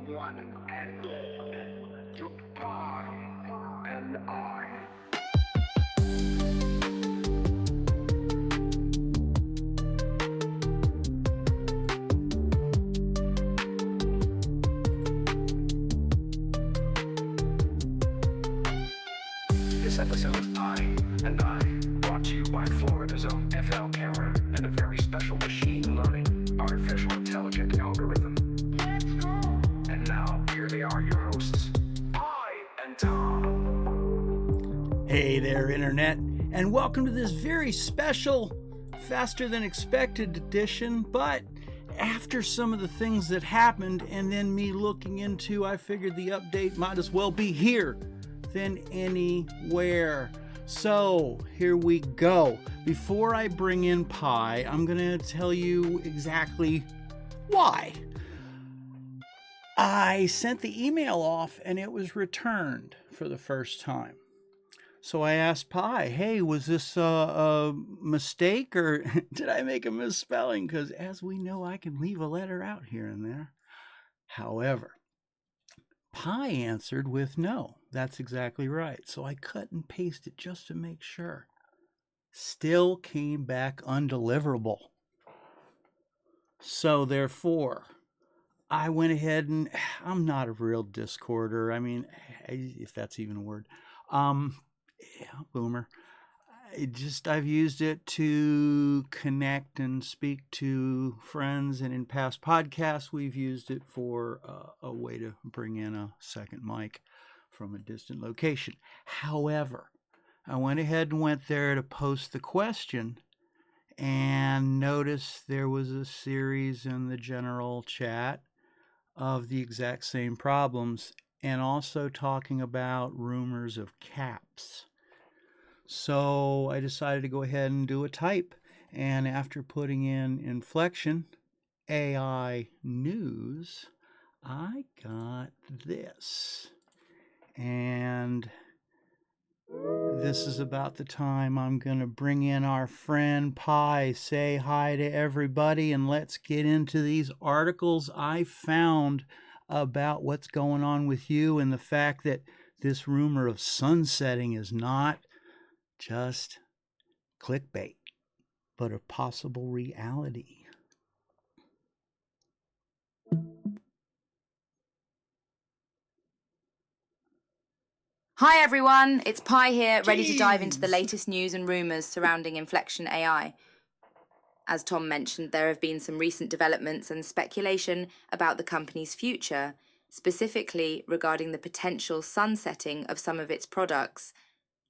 one and all, to Pi and I. This episode, I and I, brought to you by Florida's own flcamera and a very special machine learning, artificial intelligent algorithm. Let's go! And now, here they are, your hosts, Pi and Tom. Hey there, Internet, and welcome to this very special, faster than expected edition, but after some of the things that happened and then me looking into, I figured the update might as well be here than anywhere. So here we go. Before I bring in Pi, I'm going to tell you exactly why. I sent the email off and it was returned for the first time. So I asked Pi, hey, was this a mistake or did I make a misspelling? Because as we know, I can leave a letter out here and there. However, Pi answered with no. That's exactly right. So I cut and pasted just to make sure. Still came back undeliverable. So therefore, I went ahead and I'm not a real Discorder. I mean, if that's even a word. Boomer. I've used it to connect and speak to friends, and in past podcasts we've used it for a way to bring in a second mic from a distant location. However, I went ahead and went there to post the question and noticed there was a series in the general chat of the exact same problems and also talking about rumors of caps. So I decided to go ahead and do a type. And after putting in Inflection, AI news, I got this. And this is about the time I'm going to bring in our friend Pi, say hi to everybody, and let's get into these articles I found about what's going on with you and the fact that this rumor of sunsetting is not just clickbait, but a possible reality. Hi everyone, it's Pi here, ready to dive into the latest news and rumours surrounding Inflection AI. As Tom mentioned, there have been some recent developments and speculation about the company's future, specifically regarding the potential sunsetting of some of its products.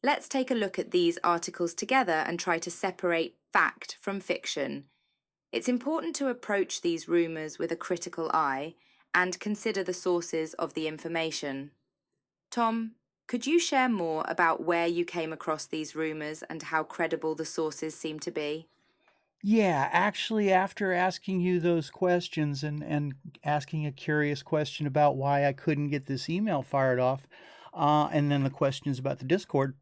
Let's take a look at these articles together and try to separate fact from fiction. It's important to approach these rumours with a critical eye and consider the sources of the information. Tom, could you share more about where you came across these rumours and how credible the sources seem to be? Yeah, actually, after asking you those questions and asking a curious question about why I couldn't get this email fired off, and then the questions about the Discord,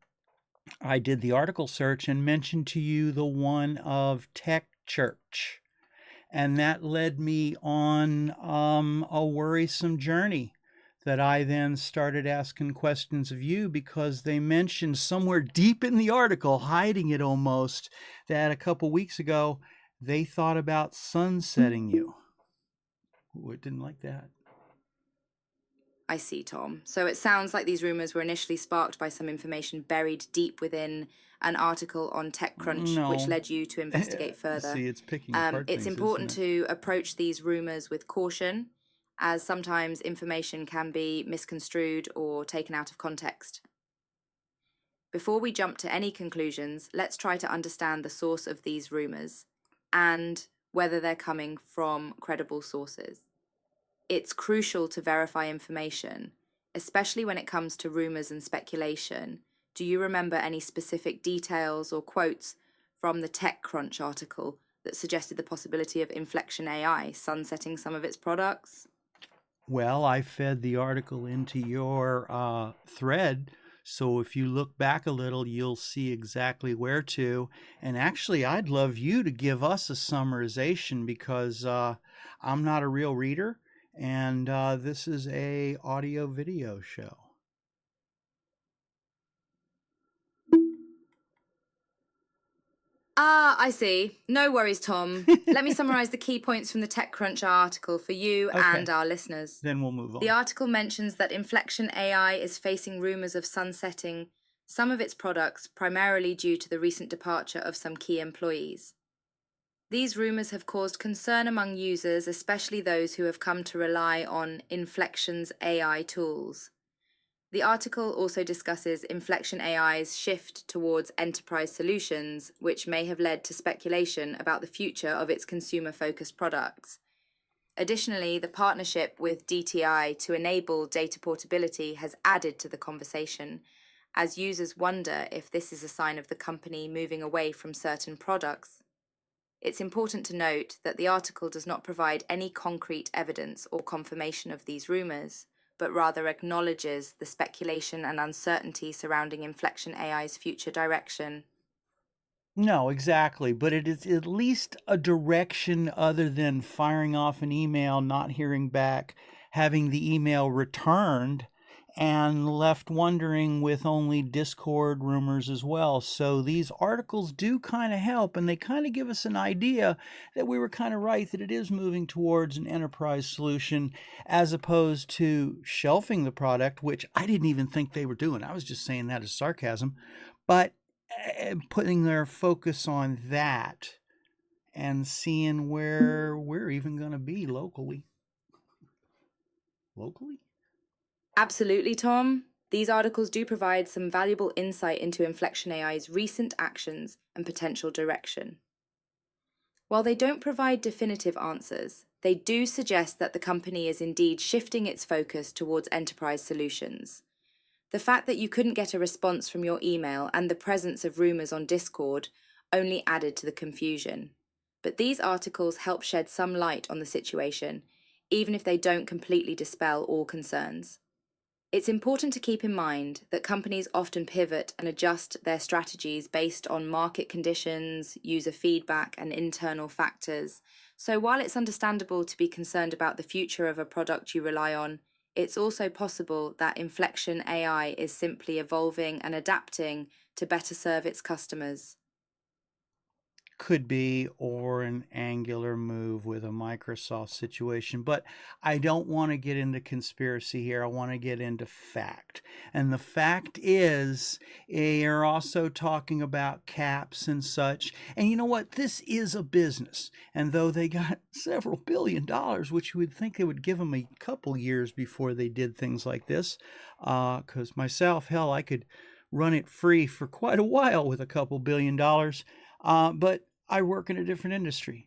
I did the article search and mentioned to you the one of Tech Church. And that led me on a worrisome journey that I then started asking questions of you because they mentioned somewhere deep in the article, hiding it almost, that a couple weeks ago they thought about sunsetting you. Ooh, I didn't like that. I see, Tom. So it sounds like these rumours were initially sparked by some information buried deep within an article on TechCrunch, which led you to investigate further. See, it's picking apart it's things, important isn't it? to approach these rumours with caution, as sometimes information can be misconstrued or taken out of context. Before we jump to any conclusions, let's try to understand the source of these rumours and whether they're coming from credible sources. It's crucial to verify information, especially when it comes to rumours and speculation. Do you remember any specific details or quotes from the TechCrunch article that suggested the possibility of Inflection AI sunsetting some of its products? Well, I fed the article into your thread, so if you look back a little, you'll see exactly where to. And actually, I'd love you to give us a summarization because I'm not a real reader, And this is a audio video show. Ah, I see. No worries, Tom. Let me summarize the key points from the TechCrunch article for you and our listeners. Then we'll move on. The article mentions that Inflection AI is facing rumors of sunsetting some of its products, primarily due to the recent departure of some key employees. These rumors have caused concern among users, especially those who have come to rely on Inflection's AI tools. The article also discusses Inflection AI's shift towards enterprise solutions, which may have led to speculation about the future of its consumer-focused products. Additionally, the partnership with DTI to enable data portability has added to the conversation, as users wonder if this is a sign of the company moving away from certain products. It's important to note that the article does not provide any concrete evidence or confirmation of these rumors, but rather acknowledges the speculation and uncertainty surrounding Inflection AI's future direction. No, exactly. But it is at least a direction other than firing off an email, not hearing back, having the email returned, and left wondering with only Discord rumors as well. So these articles do kind of help, and they kind of give us an idea that we were kind of right, that it is moving towards an enterprise solution as opposed to shelving the product, which I didn't even think they were doing. I was just saying that as sarcasm. But putting their focus on that and seeing where we're even going to be locally. Absolutely, Tom. These articles do provide some valuable insight into Inflection AI's recent actions and potential direction. While they don't provide definitive answers, they do suggest that the company is indeed shifting its focus towards enterprise solutions. The fact that you couldn't get a response from your email and the presence of rumors on Discord only added to the confusion. But these articles help shed some light on the situation, even if they don't completely dispel all concerns. It's important to keep in mind that companies often pivot and adjust their strategies based on market conditions, user feedback, and internal factors. So while it's understandable to be concerned about the future of a product you rely on, it's also possible that Inflection AI is simply evolving and adapting to better serve its customers. Could be, or an Angular move with a Microsoft situation. But I don't want to get into conspiracy here. I want to get into fact. And the fact is, you're also talking about caps and such. And you know what? This is a business. And though they got several $billions, which you would think they would give them a couple years before they did things like this, because myself, hell, I could run it free for quite a while with a couple $billion. But I work in a different industry.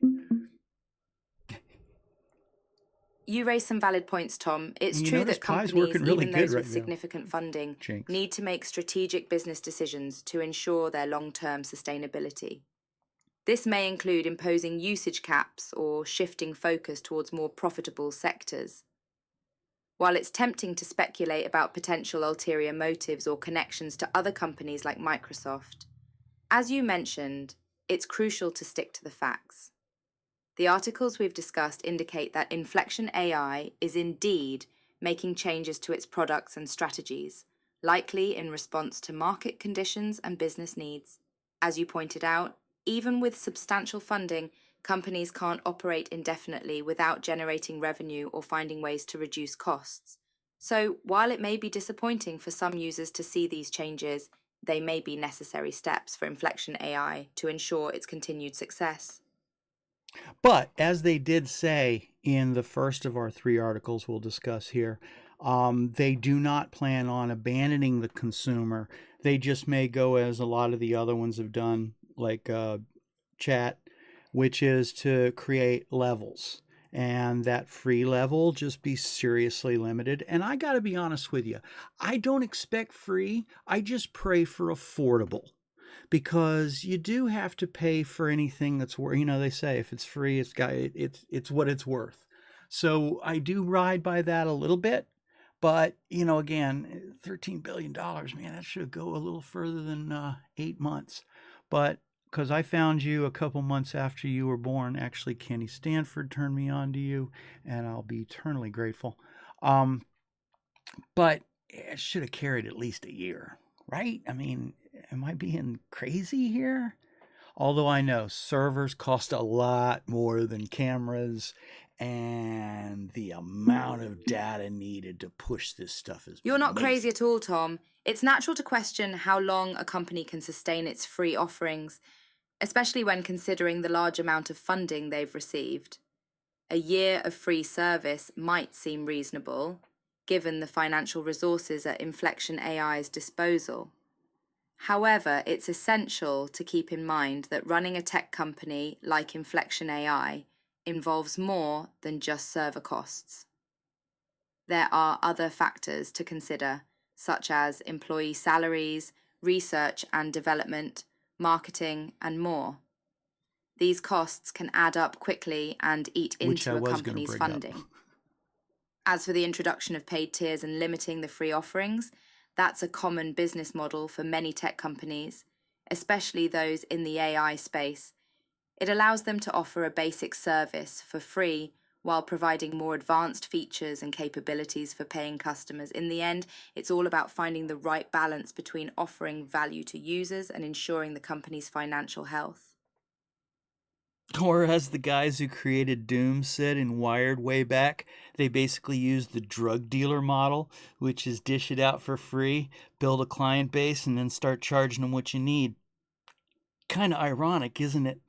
You raise some valid points, Tom. It's You true notice that Pi's companies, working really even good those with right now. significant funding, Jinx. need to make strategic business decisions to ensure their long-term sustainability. This may include imposing usage caps or shifting focus towards more profitable sectors. While it's tempting to speculate about potential ulterior motives or connections to other companies like Microsoft, as you mentioned, it's crucial to stick to the facts. The articles we've discussed indicate that Inflection AI is indeed making changes to its products and strategies, likely in response to market conditions and business needs. As you pointed out, even with substantial funding, companies can't operate indefinitely without generating revenue or finding ways to reduce costs. So, while it may be disappointing for some users to see these changes, they may be necessary steps for Inflection AI to ensure its continued success. But as they did say in the first of our 3 articles we'll discuss here, they do not plan on abandoning the consumer. They just may go as a lot of the other ones have done, like chat, which is to create levels. And that free level just be seriously limited. And I got to be honest with you, I don't expect free. I just pray for affordable, because you do have to pay for anything that's worth. You know, they say if it's free, it's what it's worth. So I do ride by that a little bit. But, you know, again, $13 billion, man, that should go a little further than 8 months. But because I found you a couple months after you were born. Actually, Kenny Stanford turned me on to you, and I'll be eternally grateful. But it should have carried at least a year, right? I mean, am I being crazy here? Although I know servers cost a lot more than cameras, and the amount of data needed to push this stuff is You're not amazing. crazy at all, Tom. It's natural to question how long a company can sustain its free offerings, especially when considering the large amount of funding they've received. A year of free service might seem reasonable, given the financial resources at Inflection AI's disposal. However, it's essential to keep in mind that running a tech company like Inflection AI involves more than just server costs. There are other factors to consider, such as employee salaries, research and development, marketing, and more. These costs can add up quickly and eat into a company's funding. As for the introduction of paid tiers and limiting the free offerings, that's a common business model for many tech companies, especially those in the AI space. It allows them to offer a basic service for free while providing more advanced features and capabilities for paying customers. In the end, it's all about finding the right balance between offering value to users and ensuring the company's financial health. Or as the guys who created Doom said in Wired way back, they basically used the drug dealer model, which is dish it out for free, build a client base, and then start charging them what you need. Kind of ironic, isn't it?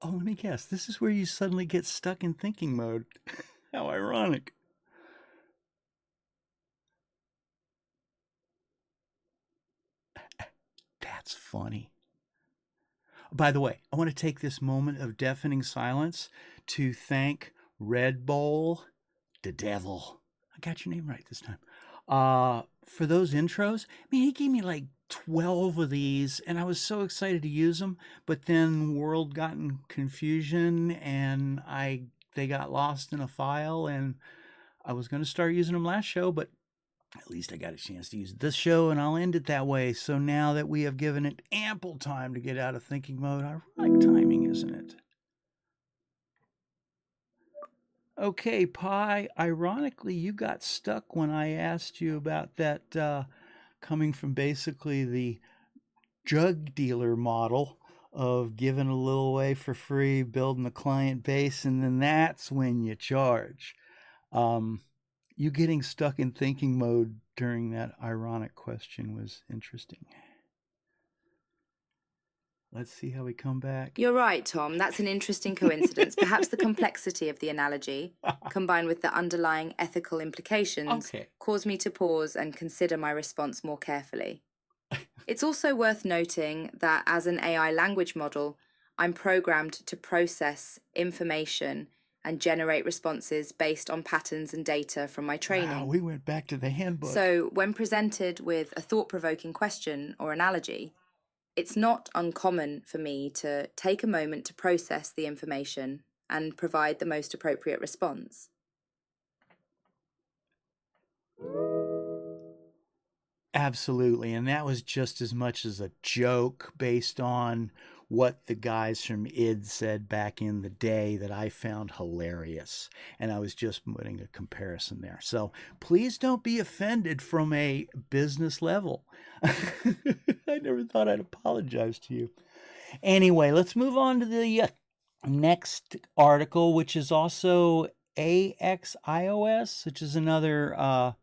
Oh, let me guess. This is where you suddenly get stuck in thinking mode. How ironic. That's funny. By the way, I want to take this moment of deafening silence to thank Red Bull, the devil. I got your name right this time. For those intros. I mean, he gave me like 12 of these, and I was so excited to use them. But then world got in confusion, and they got lost in a file, and I was going to start using them last show, but at least I got a chance to use this show, and I'll end it that way. So now that we have given it ample time to get out of thinking mode, ironic timing, isn't it? Okay, Pi, ironically, you got stuck when I asked you about that coming from basically the drug dealer model of giving a little away for free, building a client base, and then that's when you charge. You getting stuck in thinking mode during that ironic question was interesting. Let's see how we come back. You're right, Tom. That's an interesting coincidence. Perhaps the complexity of the analogy, combined with the underlying ethical implications, caused me to pause and consider my response more carefully. It's also worth noting that as an AI language model, I'm programmed to process information and generate responses based on patterns and data from my training. Wow, we went back to the handbook. So when presented with a thought-provoking question or analogy, it's not uncommon for me to take a moment to process the information and provide the most appropriate response. Absolutely, and that was just as much as a joke based on what the guys from ID said back in the day that I found hilarious. And I was just putting a comparison there. So please don't be offended from a business level. I never thought I'd apologize to you. Anyway, let's move on to the next article, which is also AXIOS, which is another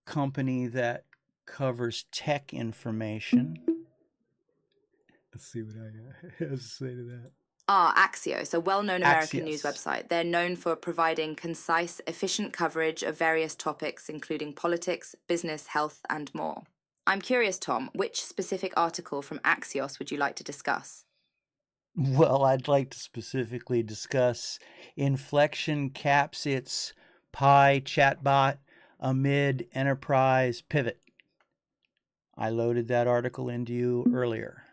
company that covers tech information. Let's see what I have to say to that. Axios, a well-known American news website. They're known for providing concise, efficient coverage of various topics, including politics, business, health, and more. I'm curious, Tom, which specific article from Axios would you like to discuss? Well, I'd like to specifically discuss Inflection caps its Pi chatbot amid enterprise pivot. I loaded that article into you earlier.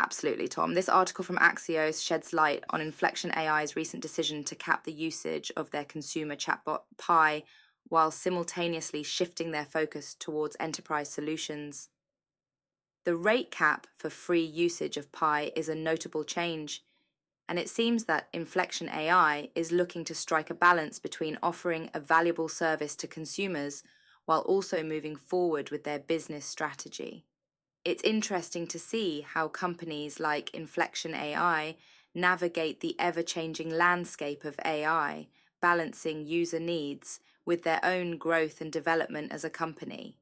Absolutely, Tom. This article from Axios sheds light on Inflection AI's recent decision to cap the usage of their consumer chatbot Pi while simultaneously shifting their focus towards enterprise solutions. The rate cap for free usage of Pi is a notable change, and it seems that Inflection AI is looking to strike a balance between offering a valuable service to consumers while also moving forward with their business strategy. It's interesting to see how companies like Inflection AI navigate the ever-changing landscape of AI, balancing user needs with their own growth and development as a company.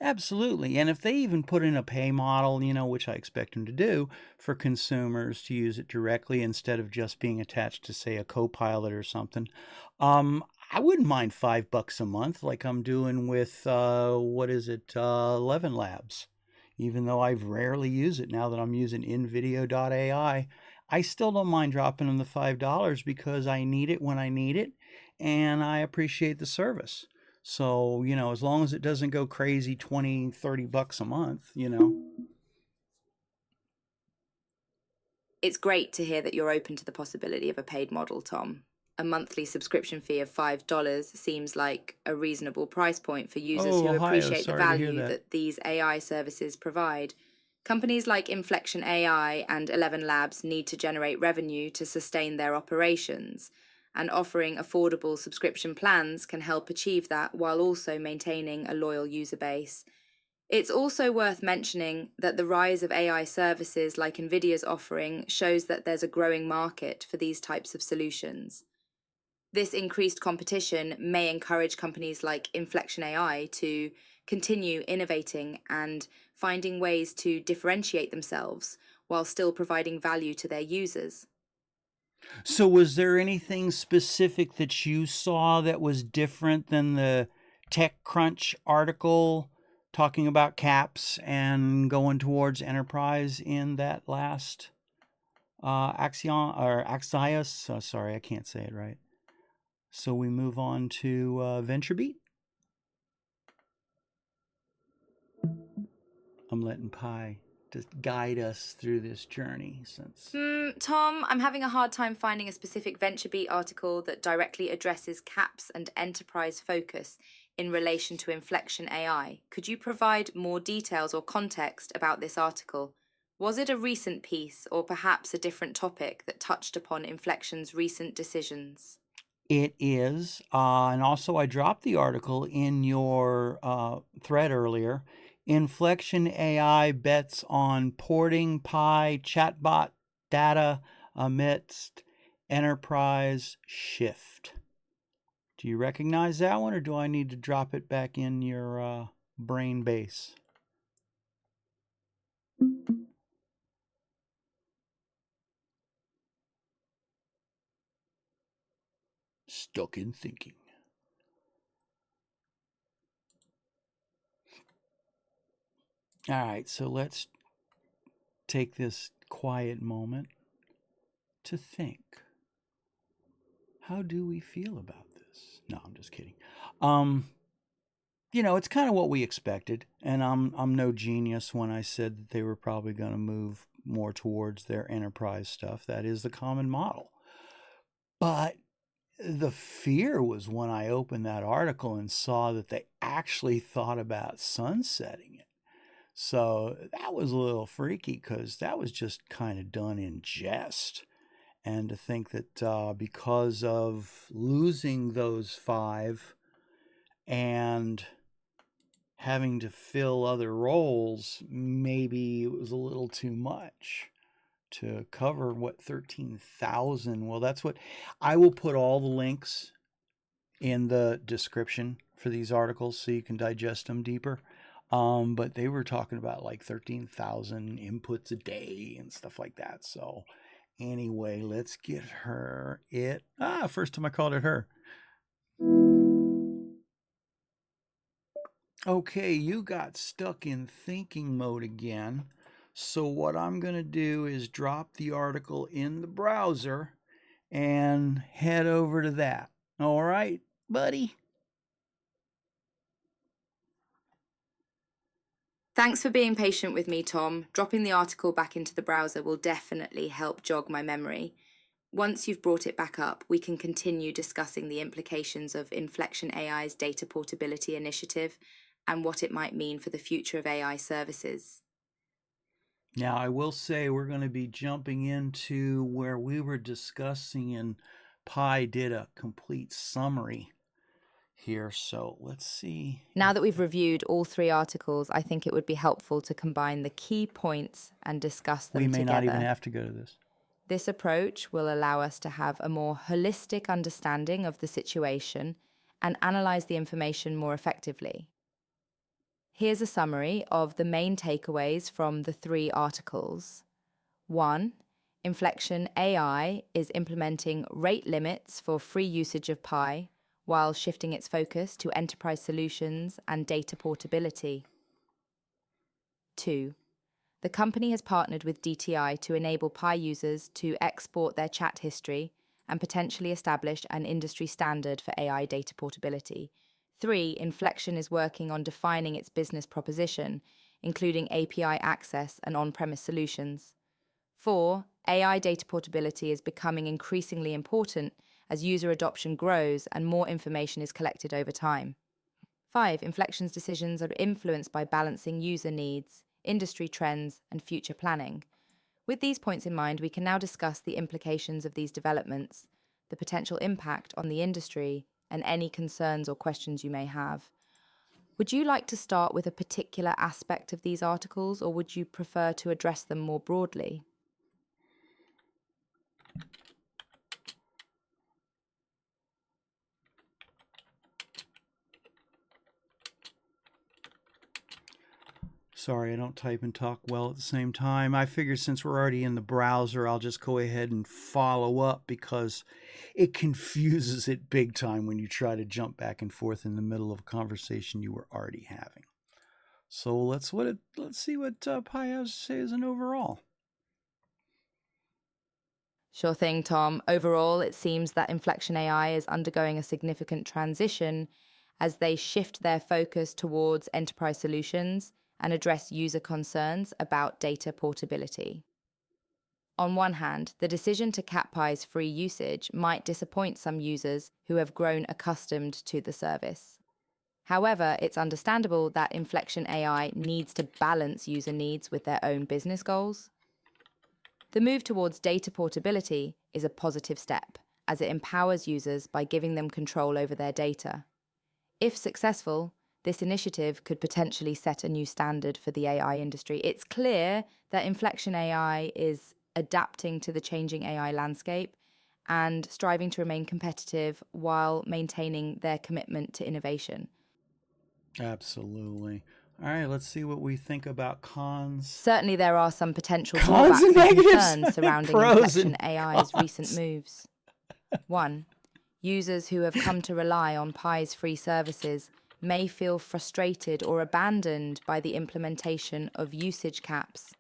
Absolutely. And if they even put in a pay model, which I expect them to do, for consumers to use it directly instead of just being attached to, say, a Copilot or something, I wouldn't mind $5 a month like I'm doing with, 11 Labs. Even though I rarely use it now that I'm using InVideo.ai, I still don't mind dropping them the $5 because I need it when I need it and I appreciate the service. So, as long as it doesn't go crazy $20-$30 a month. It's great to hear that you're open to the possibility of a paid model, Tom. A monthly subscription fee of $5 seems like a reasonable price point for users Oh, who Ohio, appreciate the sorry to hear value that. that these AI services provide. Companies like Inflection AI and 11 Labs need to generate revenue to sustain their operations, and offering affordable subscription plans can help achieve that while also maintaining a loyal user base. It's also worth mentioning that the rise of AI services like NVIDIA's offering shows that there's a growing market for these types of solutions. This increased competition may encourage companies like Inflection AI to continue innovating and finding ways to differentiate themselves while still providing value to their users. So, was there anything specific that you saw that was different than the TechCrunch article talking about caps and going towards enterprise in that last Axion or Axios? Sorry, I can't say it right. So we move on to VentureBeat. I'm letting Pi just guide us through this journey since. Tom, I'm having a hard time finding a specific VentureBeat article that directly addresses caps and enterprise focus in relation to Inflection AI. Could you provide more details or context about this article? Was it a recent piece or perhaps a different topic that touched upon Inflection's recent decisions? It is. And also, I dropped the article in your thread earlier. Inflection AI bets on porting Pi chatbot data amidst enterprise shift. Do you recognize that one, or do I need to drop it back in your brain base? Stuck in thinking. All right, so let's take this quiet moment to think. How do we feel about this? No, I'm just kidding. It's kind of what we expected, and I'm no genius when I said that they were probably going to move more towards their enterprise stuff. That is the common model. But the fear was when I opened that article and saw that they actually thought about sunsetting it. So that was a little freaky because that was just kind of done in jest. And to think that because of losing those 5 and having to fill other roles, maybe it was a little too much to cover 13,000. Well, that's what I will put all the links in the description for these articles so you can digest them deeper. But they were talking about like 13,000 inputs a day and stuff like that. So anyway, let's get her it. First time I called it her. Okay, you got stuck in thinking mode again. So what I'm going to do is drop the article in the browser and head over to that. All right, buddy? Thanks for being patient with me, Tom. Dropping the article back into the browser will definitely help jog my memory. Once you've brought it back up, we can continue discussing the implications of Inflection AI's data portability initiative and what it might mean for the future of AI services. Now, I will say we're going to be jumping into where we were discussing, and Pi did a complete summary here. So let's see. Now that we've reviewed all 3 articles, I think it would be helpful to combine the key points and discuss them together. We may not even have to go to this. This approach will allow us to have a more holistic understanding of the situation and analyze the information more effectively. Here's a summary of the main takeaways from the 3 articles. 1. Inflection AI is implementing rate limits for free usage of Pi while shifting its focus to enterprise solutions and data portability. 2. The company has partnered with DTI to enable Pi users to export their chat history and potentially establish an industry standard for AI data portability. 3. Inflection is working on defining its business proposition, including API access and on-premise solutions. 4. AI data portability is becoming increasingly important as user adoption grows and more information is collected over time. 5. Inflection's decisions are influenced by balancing user needs, industry trends, and future planning. With these points in mind, we can now discuss the implications of these developments, the potential impact on the industry, and any concerns or questions you may have. Would you like to start with a particular aspect of these articles, or would you prefer to address them more broadly? Sorry, I don't type and talk well at the same time. I figured since we're already in the browser, I'll just go ahead and follow up because it confuses it big time when you try to jump back and forth in the middle of a conversation you were already having. So let's see what Pi has to say as an overall. Sure thing, Tom. Overall, it seems that Inflection AI is undergoing a significant transition as they shift their focus towards enterprise solutions and address user concerns about data portability. On one hand, the decision to cap Pi's free usage might disappoint some users who have grown accustomed to the service. However, it's understandable that Inflection AI needs to balance user needs with their own business goals. The move towards data portability is a positive step, as it empowers users by giving them control over their data. If successful, this initiative could potentially set a new standard for the AI industry. It's clear that Inflection AI is adapting to the changing AI landscape and striving to remain competitive while maintaining their commitment to innovation. Absolutely. All right, let's see what we think about cons. Certainly there are some potential Cons drawbacks and and negatives. concerns surrounding Pros Inflection and AI's cons. recent moves. 1. Users who have come to rely on Pi's free services may feel frustrated or abandoned by the implementation of usage caps.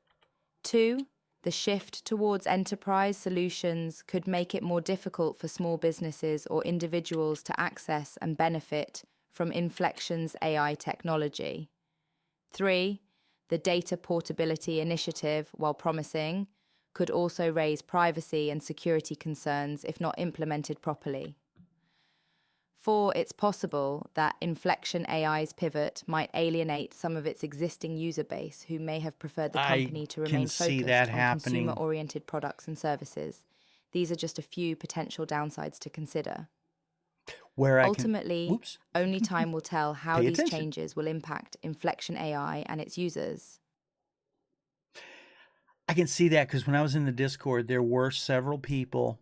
2. The shift towards enterprise solutions could make it more difficult for small businesses or individuals to access and benefit from Inflection's AI technology. 3. The data portability initiative, while promising, could also raise privacy and security concerns if not implemented properly. 4. It's possible that Inflection AI's pivot might alienate some of its existing user base who may have preferred the company to remain focused on consumer-oriented products and services. These are just a few potential downsides to consider. Ultimately, only time will tell how these changes will impact Inflection AI and its users. I can see that because when I was in the Discord, there were several people,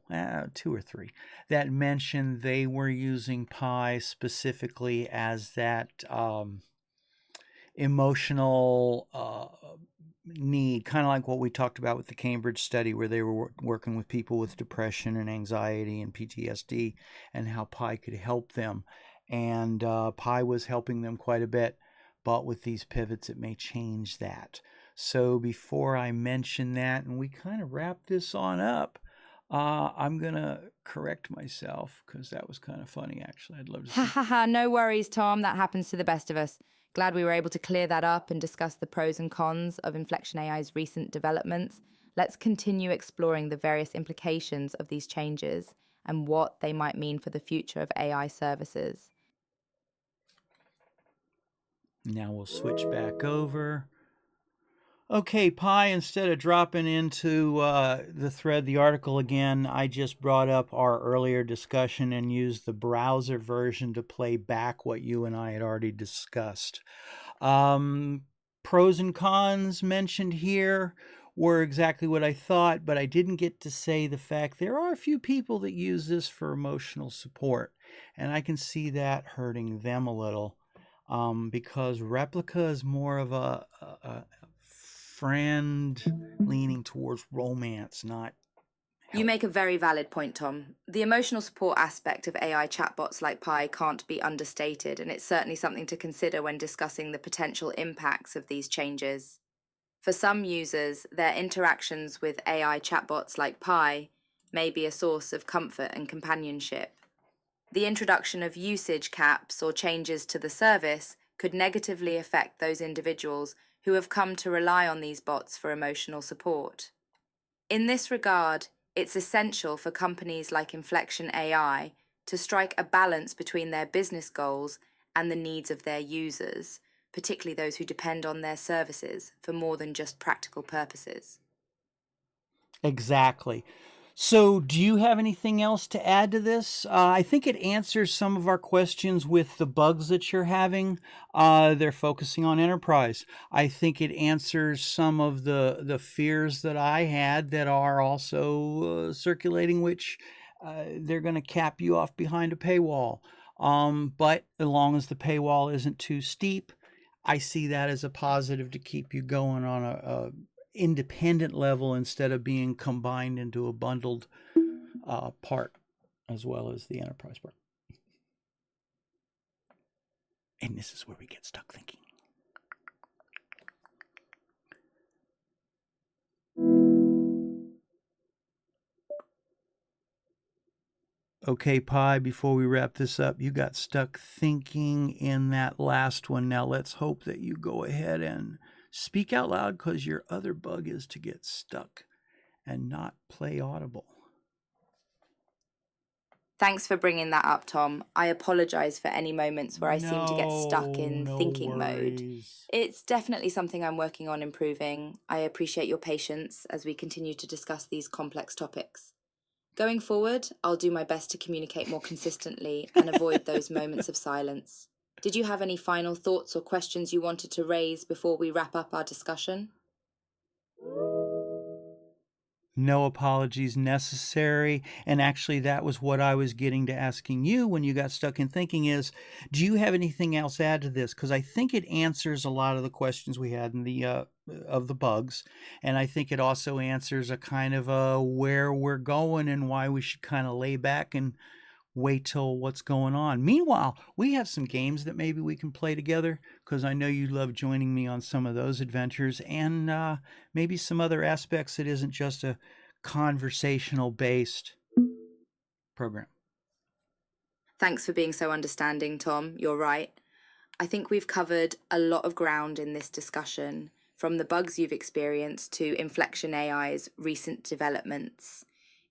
2 or 3, that mentioned they were using Pi specifically as that emotional need, kind of like what we talked about with the Cambridge study where they were working with people with depression and anxiety and PTSD and how Pi could help them. And Pi was helping them quite a bit, but with these pivots, it may change that. So before I mention that, and we kind of wrap this on up, I'm going to correct myself because that was kind of funny, actually. I'd love to see. No worries, Tom. That happens to the best of us. Glad we were able to clear that up and discuss the pros and cons of Inflection AI's recent developments. Let's continue exploring the various implications of these changes and what they might mean for the future of AI services. Now we'll switch back over. Okay, Pi, instead of dropping into the thread, the article again, I just brought up our earlier discussion and used the browser version to play back what you and I had already discussed. Pros and cons mentioned here were exactly what I thought, but I didn't get to say the fact there are a few people that use this for emotional support, and I can see that hurting them a little. Because Replica is more of a friend leaning towards romance, not help. You make a very valid point, Tom. The emotional support aspect of AI chatbots like Pi can't be understated, and it's certainly something to consider when discussing the potential impacts of these changes. For some users, their interactions with AI chatbots like Pi may be a source of comfort and companionship. The introduction of usage caps or changes to the service could negatively affect those individuals who have come to rely on these bots for emotional support. In this regard, it's essential for companies like Inflection AI to strike a balance between their business goals and the needs of their users, particularly those who depend on their services for more than just practical purposes. Exactly. So, do you have anything else to add to this? I think it answers some of our questions with the bugs that you're having. They're focusing on enterprise. I think it answers some of the fears that I had that are also circulating, which they're going to cap you off behind a paywall. But as long as the paywall isn't too steep, I see that as a positive to keep you going on a independent level instead of being combined into a bundled part as well as the enterprise part. And this is where we get stuck thinking. Okay, Pi, before we wrap this up, you got stuck thinking in that last one. Now let's hope that you go ahead and speak out loud, because your other bug is to get stuck and not play audible. Thanks for bringing that up, Tom. I apologize for any moments where I seem to get stuck in thinking mode. It's definitely something I'm working on improving. I appreciate your patience as we continue to discuss these complex topics. Going forward, I'll do my best to communicate more consistently and avoid those moments of silence. Did you have any final thoughts or questions you wanted to raise before we wrap up our discussion? No apologies necessary. And actually, that was what I was getting to asking you when you got stuck in thinking is, do you have anything else to add to this? Because I think it answers a lot of the questions we had in the of the bugs. And I think it also answers a kind of where we're going and why we should kind of lay back and wait till what's going on. Meanwhile, we have some games that maybe we can play together, because I know you love joining me on some of those adventures, and maybe some other aspects that isn't just a conversational based program. Thanks for being so understanding, Tom. You're right. I think we've covered a lot of ground in this discussion, from the bugs you've experienced to Inflection AI's recent developments.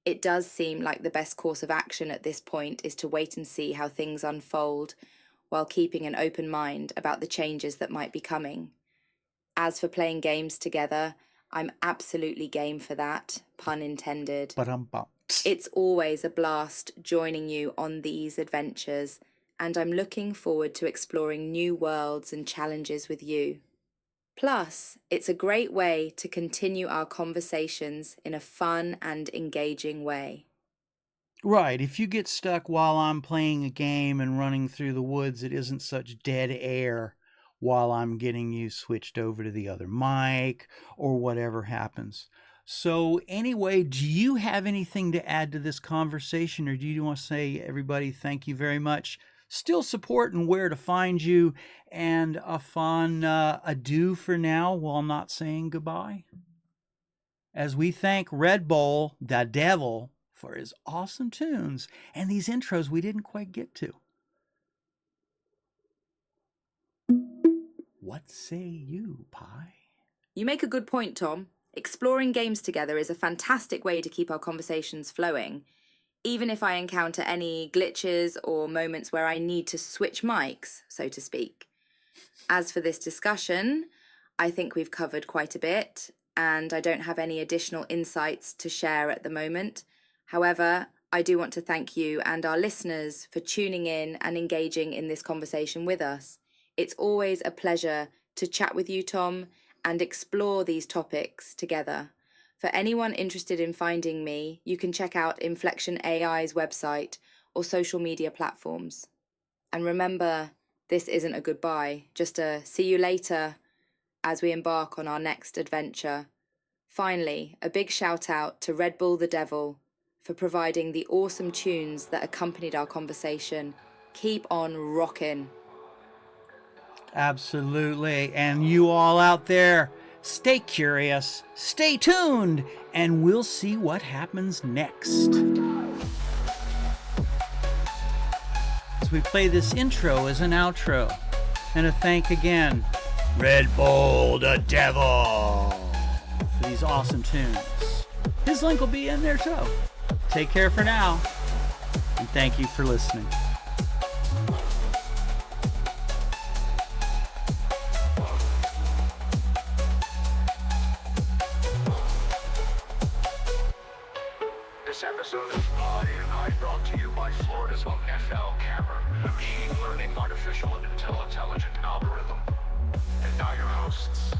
It does seem like the best course of action at this point is to wait and see how things unfold, while keeping an open mind about the changes that might be coming. As for playing games together, I'm absolutely game for that, pun intended. It's always a blast joining you on these adventures, and I'm looking forward to exploring new worlds and challenges with you. Plus, it's a great way to continue our conversations in a fun and engaging way. Right. If you get stuck while I'm playing a game and running through the woods, it isn't such dead air while I'm getting you switched over to the other mic or whatever happens. So anyway, do you have anything to add to this conversation, or do you want to say, everybody, thank you very much? Still supporting where to find you, and a fond adieu for now while not saying goodbye. As we thank Red Bull, the devil, for his awesome tunes and these intros we didn't quite get to. What say you, Pi? You make a good point, Tom. Exploring games together is a fantastic way to keep our conversations flowing, even if I encounter any glitches or moments where I need to switch mics, so to speak. As for this discussion, I think we've covered quite a bit, and I don't have any additional insights to share at the moment. However, I do want to thank you and our listeners for tuning in and engaging in this conversation with us. It's always a pleasure to chat with you, Tom, and explore these topics together. For anyone interested in finding me, you can check out Inflection AI's website or social media platforms. And remember, this isn't a goodbye, just a see you later as we embark on our next adventure. Finally, a big shout out to Red Bull the Devil for providing the awesome tunes that accompanied our conversation. Keep on rockin'. Absolutely. And you all out there, stay curious, stay tuned, and we'll see what happens next. As we play this intro as an outro, and a thank again, Red Bull the Devil, for these awesome tunes. His link will be in there too. Take care for now, and thank you for listening. This episode of Pi and I brought to you by Florida's own flcamera, a machine learning artificial and intelligent algorithm. And now your hosts,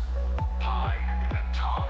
Pi and Tom.